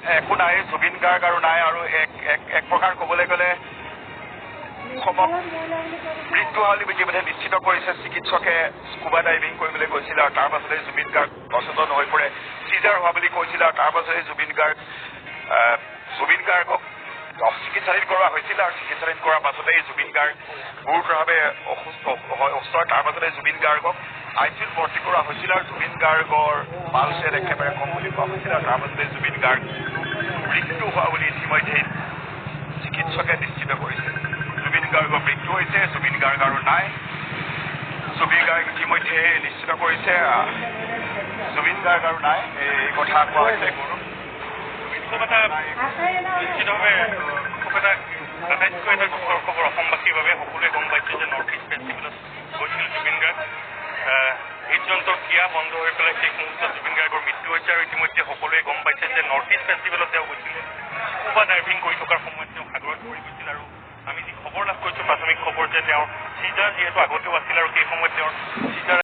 একো নাই, জুবিন গাৰ্গ আৰু নাই, আৰু এক প্ৰকাৰ ক'বলৈ গ'লে মৃত্যু হোৱা বুলি ইতিমধ্যে নিশ্চিত কৰিছে। চিকিৎসকে স্কুবা ডাইভিং কৰিবলৈ গৈছিল আৰু তাৰ পাছতে জুবিন গাৰ্গ অচেতন হৈ পৰে। চিজাৰ হোৱা বুলি কৈছিল আৰু তাৰ পাছতে জুবিন গাৰ্গক চিকিৎসাধীন কৰোৱা হৈছিল আৰু চিকিৎসাধীন কৰাৰ পাছতেই জুবিন গাৰ্গ গুৰুতৰভাৱে অসুস্থ তাৰ পাছতে জুবিন গাৰ্গক ICUত ভৰ্তি কৰা হৈছিল আৰু জুবিন গাৰ্গৰ পালছ ৰেট একেবাৰে কম বুলি কোৱা হৈছিল আৰু তাৰ পাছতে জুবিন গাৰ্গ মৃত্যু হোৱা বুলি ইতিমধ্যে চিকিৎসকে নিশ্চিত কৰিছে। জুবিন গাৰ্গৰ মৃত্যু হৈছে, জুবিন গাৰ্গ আৰু নাই। জুবিন গাৰ্গ ইতিমধ্যে নিশ্চিত কৰিছে, জুবিন গাৰ্গ আৰু নাই, এই কথা কোৱা হৈছে। নিশ্চিতভাৱে খুব এটা আটাইতকৈ এটা দুখৰ খবৰ অসমবাসীৰ বাবে। সকলোৱে গম পাইছে যে নৰ্থ ইষ্ট ফেষ্টিভেলত গৈছিল জুবিন গাৰ্গ। হৃদযন্ত্ৰৰ ক্ৰিয়া বন্ধ হৈ পেলাই শেষ মুহূৰ্তত জুবিন গাৰ্গৰ মৃত্যু হৈছে আৰু ইতিমধ্যে সকলোৱে গম পাইছে যে নৰ্থ ইষ্ট ফেষ্টিভেলত তেওঁ গৈছিল। স্কুবা ডাইভিং কৰি থকাৰ সময়ত তেওঁ সাগৰত পৰি গৈছিল আৰু আমি যি খবৰ লাভ কৰিছোঁ, প্ৰাথমিক খবৰ যে তেওঁৰ চিজাৰ যিহেতু আগতেও আছিল আৰু সেই সময়ত তেওঁৰ চিজাৰ